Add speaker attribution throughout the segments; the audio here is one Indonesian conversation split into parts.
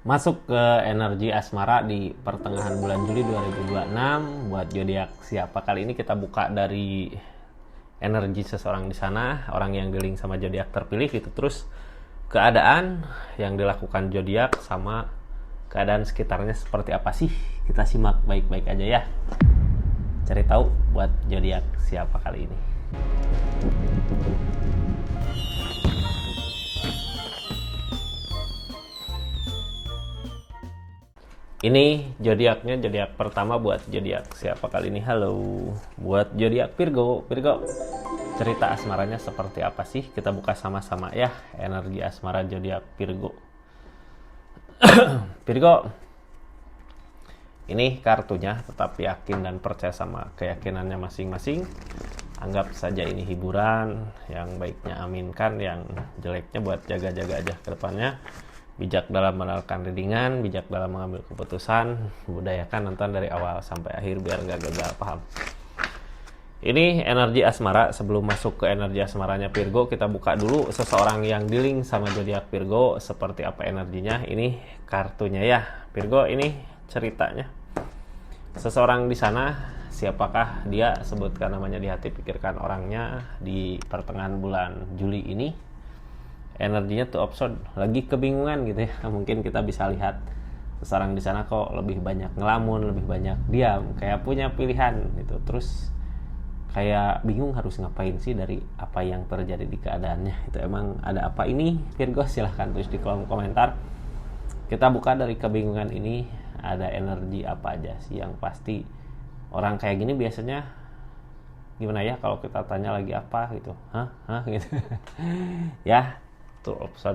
Speaker 1: Masuk ke energi asmara di pertengahan bulan Juli 2026 buat zodiak siapa. Kali ini kita buka dari energi seseorang di sana, orang yang dealing sama zodiak terpilih gitu. Terus keadaan yang dilakukan zodiak sama keadaan sekitarnya seperti apa sih? Kita simak baik-baik aja ya. Cari tahu buat zodiak siapa kali ini. Ini zodiaknya, zodiak pertama buat zodiak siapa kali ini. Halo, buat zodiak Virgo. Virgo, cerita asmaranya seperti apa sih? Kita buka sama-sama ya, energi asmara zodiak Virgo. Virgo, ini kartunya, tetap yakin dan percaya sama keyakinannya masing-masing. Anggap saja ini hiburan, yang baiknya aminkan, yang jeleknya buat jaga-jaga aja ke depannya. Bijak dalam menentukan readingan, bijak dalam mengambil keputusan, budayakan nonton dari awal sampai akhir biar gak gagal paham. Ini energi asmara. Sebelum masuk ke energi asmaranya Virgo, kita buka dulu seseorang yang dealing sama zodiak Virgo seperti apa energinya. Ini kartunya ya Virgo, ini ceritanya. Seseorang di sana, siapakah dia? Sebutkan namanya di hati, pikirkan orangnya di pertengahan bulan Juli ini. Energinya tuh option lagi kebingungan gitu ya. Mungkin kita bisa lihat seseorang di sana kok lebih banyak ngelamun, lebih banyak diam, kayak punya pilihan gitu. Terus kayak bingung harus ngapain sih dari apa yang terjadi di keadaannya. Itu emang ada apa ini Virgo? Silahkan tulis di kolom komentar. Kita buka dari kebingungan ini, ada energi apa aja sih. Yang pasti orang kayak gini biasanya gimana ya kalau kita tanya lagi apa gitu, gitu. Ya, tuh opsi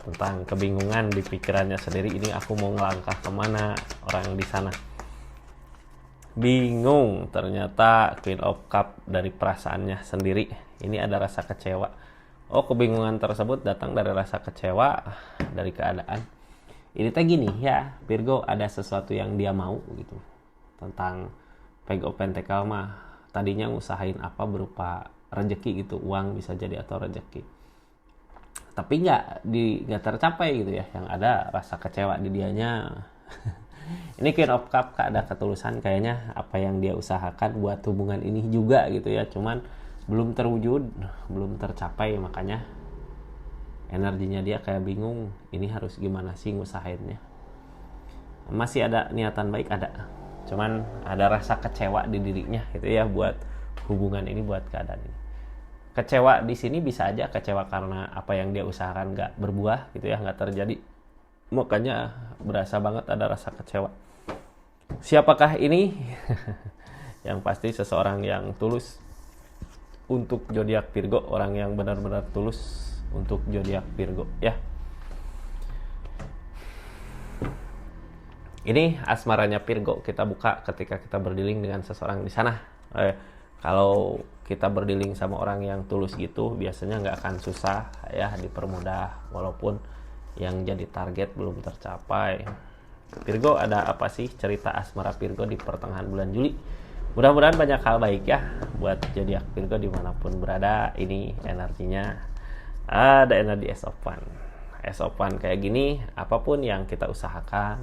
Speaker 1: tentang kebingungan di pikirannya sendiri. Ini aku mau ngelangkah kemana, orang di sana bingung. Ternyata Queen of Cup dari perasaannya sendiri. Ini ada rasa kecewa. Oh, kebingungan tersebut datang dari rasa kecewa dari keadaan. Ini teh gini ya Virgo, ada sesuatu yang dia mau gitu. Tentang Page of Pentacle mah tadinya ngusahain apa berupa rezeki gitu, uang bisa jadi atau rezeki, tapi nggak tercapai gitu ya. Yang ada rasa kecewa di dianya. Ini Queen of Cup, ada ketulusan kayaknya apa yang dia usahakan buat hubungan ini juga gitu ya, cuman belum terwujud, belum tercapai. Makanya energinya dia kayak bingung, ini harus gimana sih ngusahainnya. Masih ada niatan baik, ada, cuman ada rasa kecewa di dirinya gitu ya buat hubungan ini, buat keadaan ini. Kecewa di sini bisa aja kecewa karena apa yang dia usahakan nggak berbuah gitu ya, nggak terjadi. Makanya berasa banget ada rasa kecewa. Siapakah ini? Yang pasti seseorang yang tulus untuk zodiak Virgo, orang yang benar-benar tulus untuk zodiak Virgo ya. Ini asmaranya Virgo, kita buka ketika kita berdealing dengan seseorang di sana. Kalau kita berdealing sama orang yang tulus gitu, biasanya nggak akan susah ya, dipermudah walaupun yang jadi target belum tercapai. Virgo, ada apa sih cerita asmara Virgo di pertengahan bulan Juli? Mudah-mudahan banyak hal baik ya buat zodiak Virgo dimanapun berada. Ini energinya ada energi Ace of Wands. Ace of Wands kayak gini, apapun yang kita usahakan,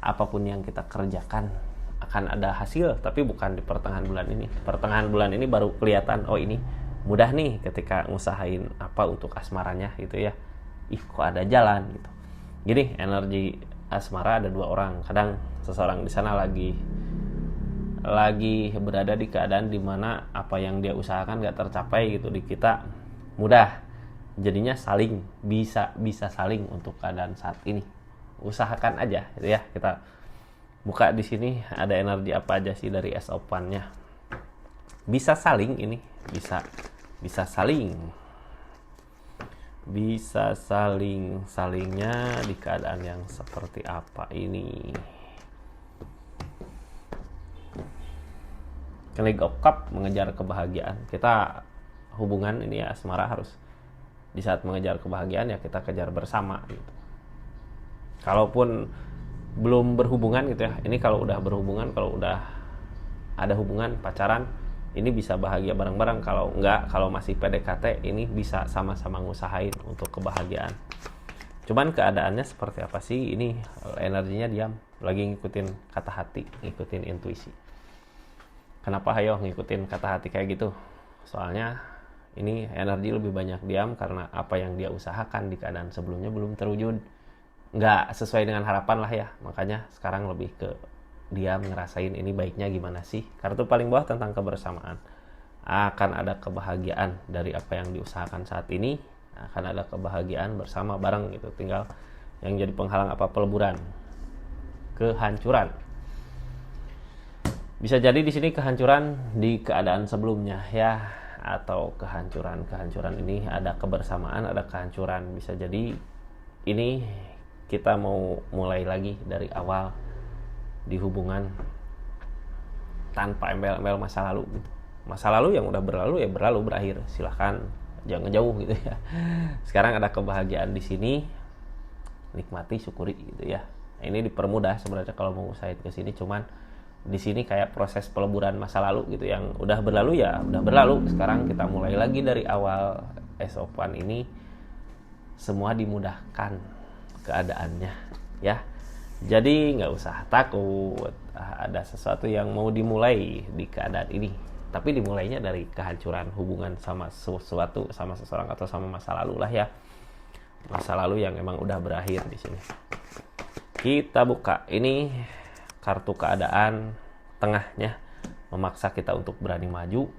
Speaker 1: apapun yang kita kerjakan akan ada hasil, tapi bukan di pertengahan bulan ini. Pertengahan bulan ini baru kelihatan, oh ini mudah nih ketika ngusahain apa untuk asmaranya gitu ya. Kok ada jalan gitu. Gini, energi asmara ada dua orang. Kadang seseorang di sana lagi berada di keadaan dimana apa yang dia usahakan gak tercapai gitu. Di kita mudah, jadinya saling bisa saling untuk keadaan saat ini. Usahakan aja gitu ya. Kita buka di sini ada energi apa aja sih dari Ace of Wands-nya. Bisa saling, ini bisa saling. Bisa salingnya di keadaan yang seperti apa ini. King of Cup mengejar kebahagiaan. Kita hubungan ini ya asmara harus di saat mengejar kebahagiaan ya kita kejar bersama gitu. Kalaupun belum berhubungan gitu ya, ini kalau udah berhubungan, kalau udah ada hubungan pacaran, ini bisa bahagia bareng-bareng. Kalau masih PDKT, ini bisa sama-sama ngusahain untuk kebahagiaan. Cuman keadaannya seperti apa sih? Ini energinya diam, lagi ngikutin kata hati, ngikutin intuisi. Kenapa ayo ngikutin kata hati kayak gitu? Soalnya ini energi lebih banyak diam karena apa yang dia usahakan di keadaan sebelumnya belum terwujud. Nggak sesuai dengan harapan lah ya. Makanya sekarang lebih ke diam, ngerasain ini baiknya gimana sih. Kartu paling bawah tentang kebersamaan. Akan ada kebahagiaan dari apa yang diusahakan saat ini. Akan ada kebahagiaan bersama bareng gitu. Tinggal yang jadi penghalang apa? Peleburan. Kehancuran. Bisa jadi di sini kehancuran di keadaan sebelumnya ya, atau kehancuran ini ada kebersamaan, ada kehancuran. Bisa jadi ini kita mau mulai lagi dari awal di hubungan tanpa embel-embel masa lalu. Masa lalu yang udah berlalu ya berlalu, berakhir. Silahkan jangan jauh gitu ya. Sekarang ada kebahagiaan di sini, nikmati, syukuri gitu ya. Ini dipermudah sebenarnya kalau mau usahain ke sini, cuman di sini kayak proses peleburan masa lalu gitu, yang udah berlalu ya udah berlalu. Sekarang kita mulai lagi dari awal. Esopan ini semua dimudahkan keadaannya ya. Jadi nggak usah takut ada sesuatu yang mau dimulai di keadaan ini, tapi dimulainya dari kehancuran hubungan sama sesuatu, sama seseorang atau sama masa lalu lah ya. Masa lalu yang emang udah berakhir di sini. Kita buka ini kartu keadaan tengahnya, memaksa kita untuk berani maju,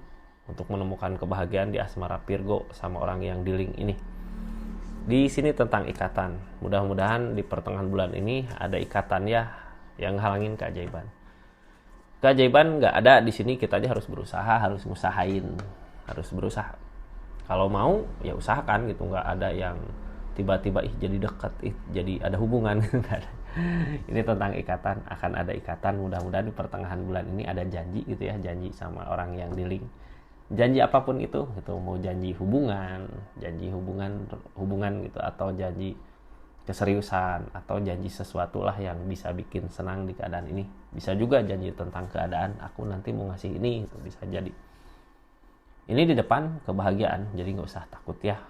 Speaker 1: untuk menemukan kebahagiaan di asmara Virgo sama orang yang di link ini. Di sini tentang ikatan. Mudah-mudahan di pertengahan bulan ini ada ikatan ya, yang halangin keajaiban. Keajaiban nggak ada di sini, kita aja harus berusaha, harus ngusahain, harus berusaha. Kalau mau ya usahakan gitu, nggak ada yang tiba-tiba jadi dekat, jadi ada hubungan. Nggak ada. Ini tentang ikatan, akan ada ikatan. Mudah-mudahan di pertengahan bulan ini ada janji gitu ya, janji sama orang yang di link. Janji apapun itu gitu, mau janji hubungan gitu, atau janji keseriusan, atau janji sesuatu lah yang bisa bikin senang di keadaan ini. Bisa juga janji tentang keadaan, aku nanti mau ngasih ini gitu, bisa jadi. Ini di depan kebahagiaan, jadi nggak usah takut ya.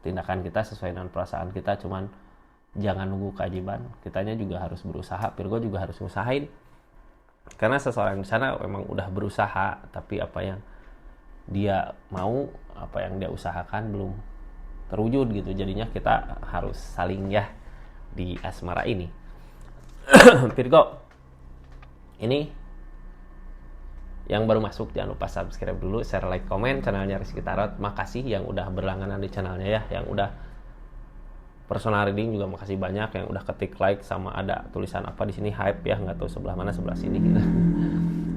Speaker 1: Tindakan kita sesuai dengan perasaan kita, cuman jangan nunggu keajaiban. Kitanya juga harus berusaha, Virgo juga harus ngusahain. Karena seseorang di sana memang udah berusaha, tapi apa yang dia mau, apa yang dia usahakan belum terwujud gitu. Jadinya kita harus saling ya di asmara ini. Virgo, ini yang baru masuk jangan lupa subscribe dulu, share, like, komen channelnya Rizky Tarot. Makasih yang udah berlangganan di channelnya ya, yang udah personal reading juga makasih banyak, yang udah ketik like sama ada tulisan apa di sini hype ya, nggak tahu sebelah mana, sebelah sini gitu.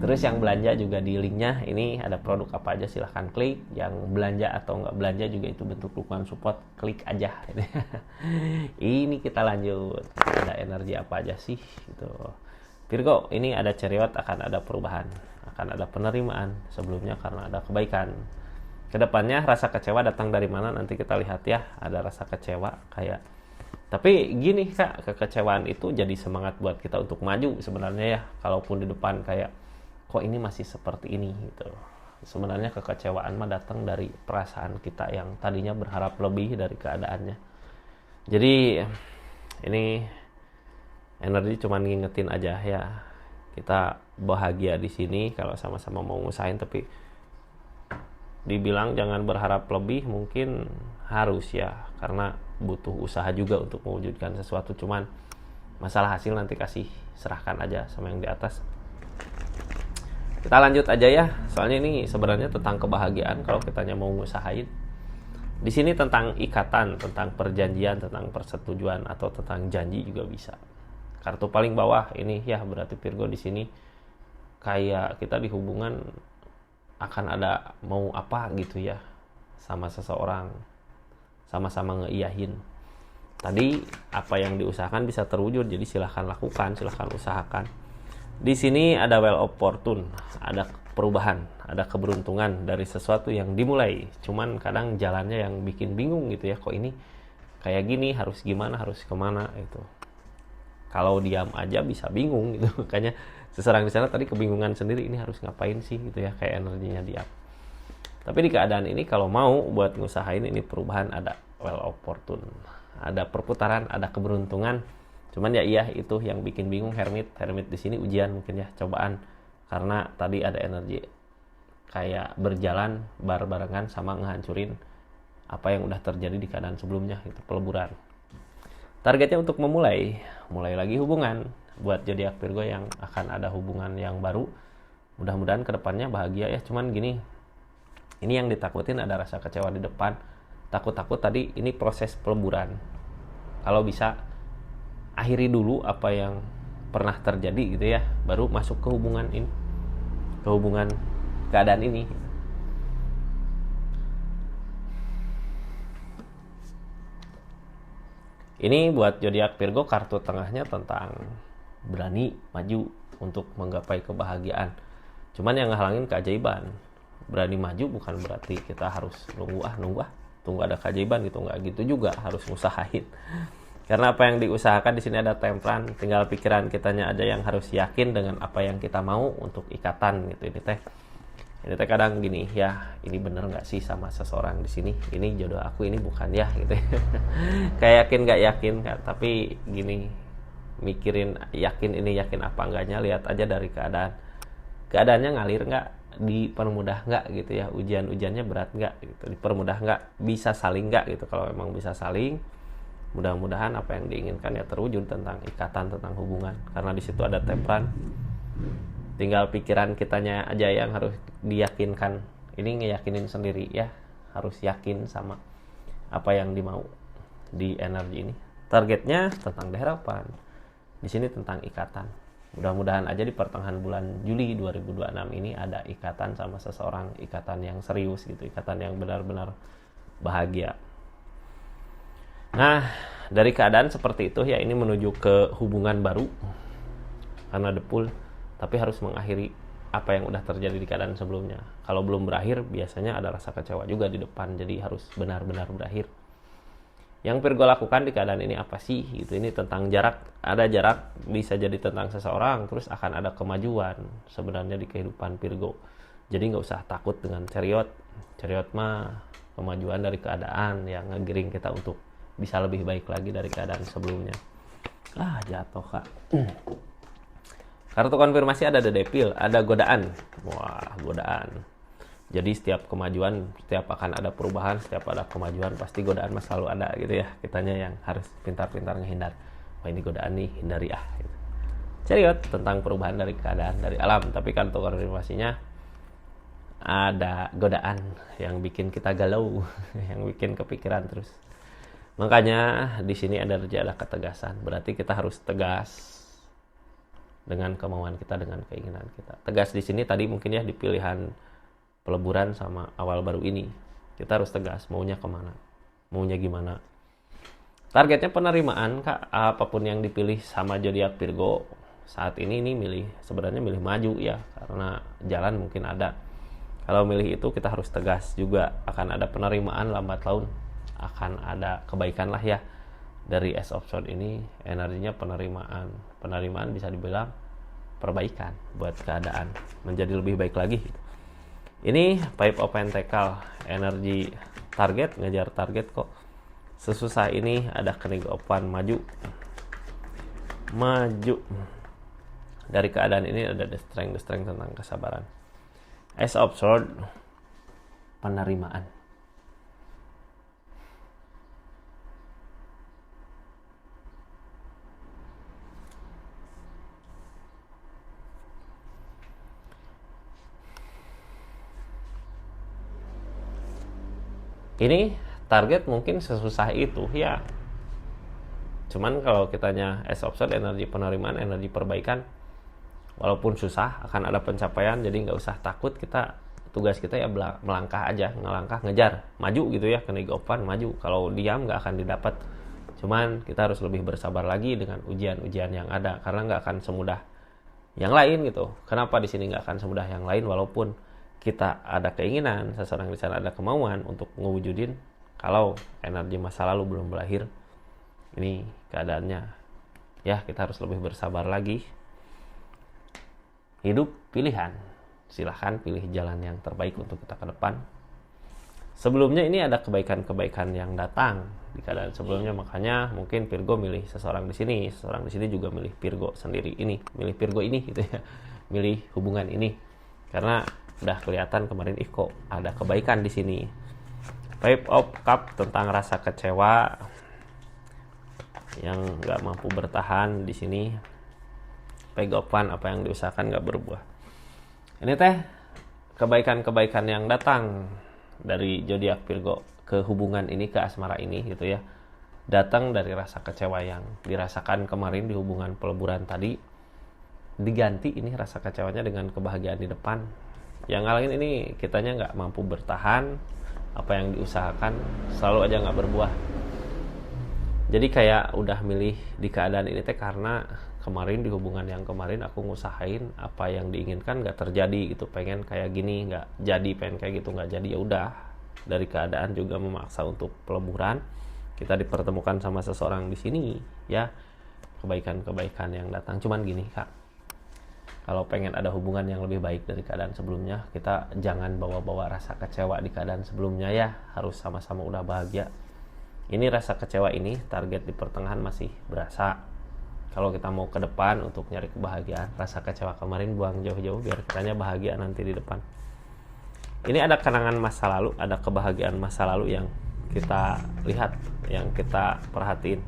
Speaker 1: Terus yang belanja juga di linknya ini ada produk apa aja silahkan klik. Yang belanja atau nggak belanja juga itu bentuk dukungan support, klik aja. Ini kita lanjut, ada energi apa aja sih gitu. Virgo, ini ada chariot, akan ada perubahan, akan ada penerimaan sebelumnya karena ada kebaikan. Kedepannya rasa kecewa datang dari mana nanti kita lihat ya. Ada rasa kecewa kayak, tapi gini kak, kekecewaan itu jadi semangat buat kita untuk maju sebenarnya ya. Kalaupun di depan kayak kok ini masih seperti ini gitu, sebenarnya kekecewaan mah datang dari perasaan kita yang tadinya berharap lebih dari keadaannya. Jadi ini energi cuma ngingetin aja ya, kita bahagia di sini kalau sama-sama mau ngusahain. Tapi dibilang jangan berharap lebih, mungkin harus ya, karena butuh usaha juga untuk mewujudkan sesuatu. Cuman masalah hasil nanti kasih serahkan aja sama yang di atas. Kita lanjut aja ya, soalnya ini sebenarnya tentang kebahagiaan kalau kitanya mau ngusahain. Di sini tentang ikatan, tentang perjanjian, tentang persetujuan, atau tentang janji juga bisa. Kartu paling bawah ini ya, berarti Virgo di sini kayak kita di hubungan akan ada mau apa gitu ya sama seseorang, sama-sama ngeiyahin. Tadi apa yang diusahakan bisa terwujud, jadi silahkan lakukan, silahkan usahakan. Di sini ada well of fortune, ada perubahan, ada keberuntungan dari sesuatu yang dimulai. Cuman kadang jalannya yang bikin bingung gitu ya, kok ini kayak gini, harus gimana, harus kemana itu. Kalau diam aja bisa bingung gitu. Makanya seseorang di sana tadi kebingungan sendiri, ini harus ngapain sih gitu ya, kayak energinya diam. Tapi di keadaan ini kalau mau buat ngusahain ini perubahan, ada well of fortune. Ada perputaran, ada keberuntungan. Cuman ya iya, itu yang bikin bingung Hermit di sini ujian mungkin ya, cobaan, karena tadi ada energi kayak berjalan barengan sama ngehancurin apa yang udah terjadi di keadaan sebelumnya, itu peleburan. Targetnya untuk mulai lagi hubungan buat zodiak Virgo yang akan ada hubungan yang baru. Mudah-mudahan kedepannya bahagia ya. Cuman gini, ini yang ditakutin ada rasa kecewa di depan. Takut tadi ini proses peleburan. Kalau bisa akhiri dulu apa yang pernah terjadi gitu ya, baru masuk ke hubungan ini, ke hubungan keadaan ini. Ini buat zodiak Virgo, kartu tengahnya tentang berani maju untuk menggapai kebahagiaan. Cuman yang ngehalangin keajaiban. Berani maju bukan berarti kita harus tunggu ada keajaiban gitu, nggak gitu juga, harus usahain. Karena apa yang diusahakan di sini ada Temperance, tinggal pikiran kitanya aja yang harus yakin dengan apa yang kita mau untuk ikatan gitu. Ini teh kadang gini ya, ini bener nggak sih sama seseorang di sini, ini jodoh aku ini bukan ya gitu. Kayak yakin nggak yakin kan, tapi gini, mikirin yakin ini yakin apa enggaknya, lihat aja dari keadaannya ngalir nggak, dipermudah nggak gitu ya, ujiannya berat nggak gitu, dipermudah nggak, bisa saling nggak gitu. Kalau memang bisa saling, mudah-mudahan apa yang diinginkan ya terwujud, tentang ikatan, tentang hubungan. Karena di situ ada Temperance, tinggal pikiran kitanya aja yang harus diyakinkan. Ini ngeyakinin sendiri ya, harus yakin sama apa yang dimau di energi ini. Targetnya tentang harapan, di sini tentang ikatan. Mudah-mudahan aja di pertengahan bulan Juli 2026 ini ada ikatan sama seseorang, ikatan yang serius gitu, ikatan yang benar-benar bahagia. Nah, dari keadaan seperti itu ya, ini menuju ke hubungan baru karena depul, tapi harus mengakhiri apa yang udah terjadi di keadaan sebelumnya. Kalau belum berakhir, biasanya ada rasa kecewa juga di depan, jadi harus benar-benar berakhir. Yang Virgo lakukan di keadaan ini apa sih gitu? Ini tentang jarak. Ada jarak, bisa jadi tentang seseorang, terus akan ada kemajuan sebenarnya di kehidupan Virgo. Jadi nggak usah takut dengan Chariot mah kemajuan dari keadaan yang ngegiring kita untuk bisa lebih baik lagi dari keadaan sebelumnya. Jatuh kak. Kartu konfirmasi ada The Devil, ada godaan. Wah, godaan. Jadi setiap kemajuan, setiap akan ada perubahan, setiap ada kemajuan, pasti godaan mas selalu ada gitu ya. Kitanya yang harus pintar-pintar ngehindar. Wah, ini godaan nih, hindari gitu. Chariot tentang perubahan dari keadaan, dari alam. Tapi kartu konfirmasinya ada godaan yang bikin kita galau, yang bikin kepikiran terus. Makanya di sini ada ketegasan. Berarti kita harus tegas dengan kemauan kita, dengan keinginan kita. Tegas di sini tadi mungkin ya di pilihan peleburan sama awal baru ini. Kita harus tegas maunya kemana, maunya gimana. Targetnya penerimaan kak, apapun yang dipilih sama zodiak Virgo saat ini sebenarnya milih maju ya, karena jalan mungkin ada. Kalau milih itu kita harus tegas juga, akan ada penerimaan lambat laun, akan ada kebaikan lah ya. Dari Ace of Swords ini energinya penerimaan bisa dibilang perbaikan buat keadaan menjadi lebih baik lagi. Ini Five of Pentacles, energi target, ngejar target kok. Sesusah ini ada kenegopan maju. Dari keadaan ini ada the strength tentang kesabaran. Ace of Swords, penerimaan. Ini target mungkin sesusah itu ya. Cuman kalau kitanya Ace of Swords, energi penerimaan, energi perbaikan, walaupun susah akan ada pencapaian. Jadi nggak usah takut, tugas kita ya melangkah aja, ngejar, maju gitu ya, kenegopan maju. Kalau diam nggak akan didapat. Cuman kita harus lebih bersabar lagi dengan ujian-ujian yang ada, karena nggak akan semudah yang lain gitu. Kenapa di sini nggak akan semudah yang lain? Walaupun kita ada keinginan, seseorang di sana ada kemauan untuk ngewujudin, kalau energi masa lalu belum berakhir, ini keadaannya ya kita harus lebih bersabar lagi. Hidup pilihan, silahkan pilih jalan yang terbaik untuk kita ke depan. Sebelumnya ini ada kebaikan-kebaikan yang datang di keadaan sebelumnya, makanya mungkin Virgo milih seseorang di sini juga milih Virgo sendiri ini, milih Virgo ini gitu ya, milih hubungan ini karena udah kelihatan kemarin kok ada kebaikan di sini. Five of Cup tentang rasa kecewa yang nggak mampu bertahan di sini. Page of One, apa yang diusahakan nggak berbuah. Ini teh kebaikan-kebaikan yang datang dari zodiak Virgo ke hubungan ini, ke asmara ini gitu ya, datang dari rasa kecewa yang dirasakan kemarin di hubungan peleburan tadi, diganti ini rasa kecewanya dengan kebahagiaan di depan. Yang ngalangin ini kitanya nggak mampu bertahan, apa yang diusahakan selalu aja nggak berbuah. Jadi kayak udah milih di keadaan ini teh karena kemarin di hubungan yang kemarin aku ngusahain apa yang diinginkan nggak terjadi gitu, pengen kayak gini nggak jadi, pengen kayak gitu nggak jadi, ya udah dari keadaan juga memaksa untuk peleburan, kita dipertemukan sama seseorang di sini ya, kebaikan-kebaikan yang datang. Cuman gini Kak, kalau pengen ada hubungan yang lebih baik dari keadaan sebelumnya, kita jangan bawa-bawa rasa kecewa di keadaan sebelumnya ya, harus sama-sama udah bahagia. Ini rasa kecewa ini target di pertengahan masih berasa. Kalau kita mau ke depan untuk nyari kebahagiaan, rasa kecewa kemarin buang jauh-jauh biar kitanya bahagia nanti di depan. Ini ada kenangan masa lalu, ada kebahagiaan masa lalu yang kita lihat, yang kita perhatiin.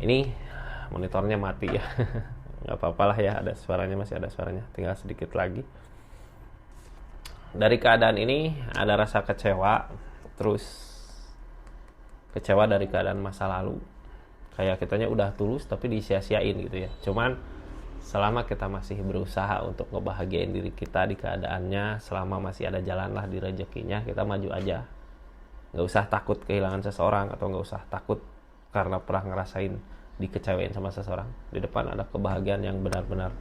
Speaker 1: Ini monitornya mati ya. Nggak apa-apa lah ya, ada suaranya, masih ada suaranya, tinggal sedikit lagi. Dari keadaan ini ada rasa kecewa, terus kecewa dari keadaan masa lalu, kayak kitanya udah tulus tapi disia-siain gitu ya. Cuman selama kita masih berusaha untuk ngebahagiain diri kita di keadaannya, selama masih ada jalan lah di rezekinya, kita maju aja. Nggak usah takut kehilangan seseorang, atau nggak usah takut karena pernah ngerasain dikecewain sama seseorang. Di depan ada kebahagiaan yang benar-benar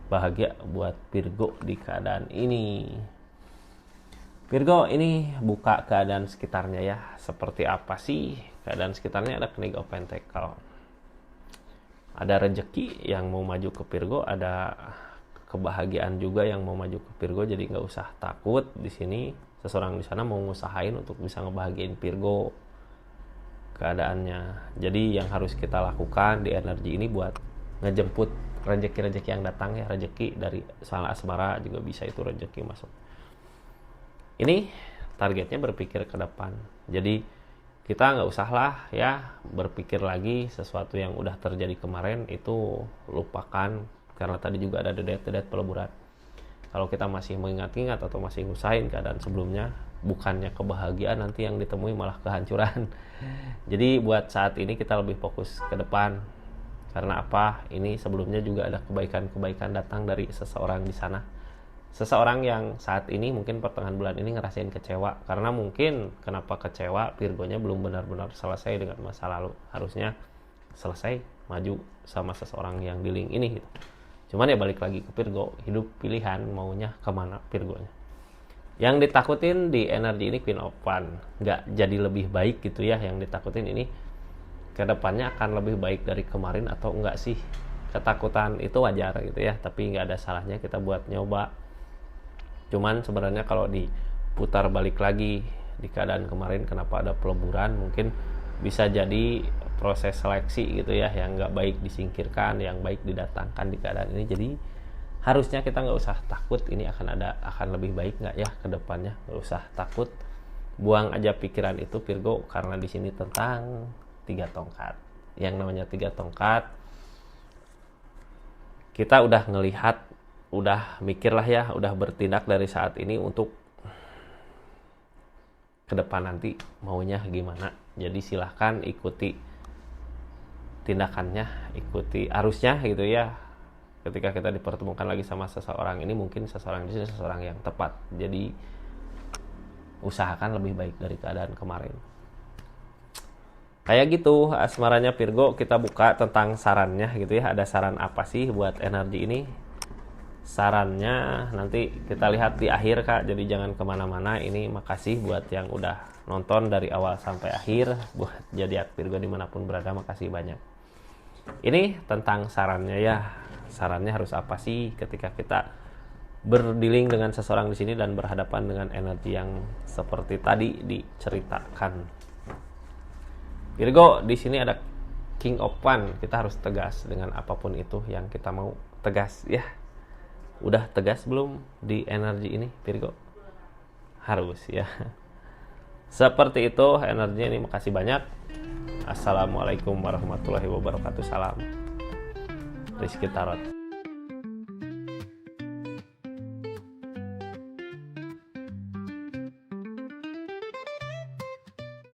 Speaker 1: bahagia buat Virgo di keadaan ini. Virgo ini buka keadaan sekitarnya ya. Seperti apa sih keadaan sekitarnya? Ada Knight of Pentacle. Ada rezeki yang mau maju ke Virgo, ada kebahagiaan juga yang mau maju ke Virgo. Jadi nggak usah takut di sini. Seseorang di sana mau ngusahain untuk bisa ngebahagiain Virgo keadaannya. Jadi yang harus kita lakukan di energi ini buat ngejemput rezeki-rezeki yang datang ya. Rezeki dari soal asmara juga bisa, itu rezeki masuk. Ini targetnya berpikir ke depan. Jadi kita nggak usah lah ya berpikir lagi sesuatu yang udah terjadi kemarin, itu lupakan, karena tadi juga ada dedet-dedet peleburan. Kalau kita masih mengingat-ingat atau masih ngusahain keadaan sebelumnya, bukannya kebahagiaan, nanti yang ditemui malah kehancuran. Jadi buat saat ini kita lebih fokus ke depan. Karena apa? Ini sebelumnya juga ada kebaikan-kebaikan datang dari seseorang di sana. Seseorang yang saat ini mungkin pertengahan bulan ini ngerasain kecewa, karena mungkin kenapa kecewa, Virgonya belum benar-benar selesai dengan masa lalu. Harusnya selesai, maju sama seseorang yang di link ini gitu. Cuman ya balik lagi ke Virgo, hidup pilihan maunya kemana Virgonya. Yang ditakutin di energi ini Queen of One, nggak jadi lebih baik gitu ya. Yang ditakutin ini kedepannya akan lebih baik dari kemarin atau enggak sih. Ketakutan itu wajar gitu ya, tapi nggak ada salahnya kita buat nyoba. Cuman sebenarnya kalau diputar balik lagi di keadaan kemarin, kenapa ada peleburan, mungkin bisa jadi proses seleksi gitu ya, yang nggak baik disingkirkan, yang baik didatangkan di keadaan ini. Jadi harusnya kita nggak usah takut, ini akan lebih baik nggak ya ke depannya. Nggak usah takut, buang aja pikiran itu Virgo, karena di sini tentang 3 tongkat. Yang namanya 3 tongkat, kita udah ngelihat, udah mikir lah ya, udah bertindak dari saat ini untuk ke depan nanti maunya gimana. Jadi silahkan ikuti tindakannya, ikuti arusnya gitu ya. Ketika kita dipertemukan lagi sama seseorang ini, mungkin seseorang itu seseorang yang tepat. Jadi usahakan lebih baik dari keadaan kemarin. Kayak gitu asmaranya Virgo, kita buka tentang sarannya gitu ya. Ada saran apa sih buat energi ini? Sarannya nanti kita lihat di akhir Kak, jadi jangan kemana-mana. Ini makasih buat yang udah nonton dari awal sampai akhir. Buat zodiak Virgo dimanapun berada, makasih banyak. Ini tentang sarannya ya. Sarannya harus apa sih ketika kita berdealing dengan seseorang di sini dan berhadapan dengan energi yang seperti tadi diceritakan. Virgo, di sini ada King of One. Kita harus tegas dengan apapun itu yang kita mau tegas ya. Udah tegas belum di energi ini Virgo? Harus ya. Seperti itu energinya ini. Makasih banyak. Assalamualaikum warahmatullahi wabarakatuh. Salam Rizky Tarot.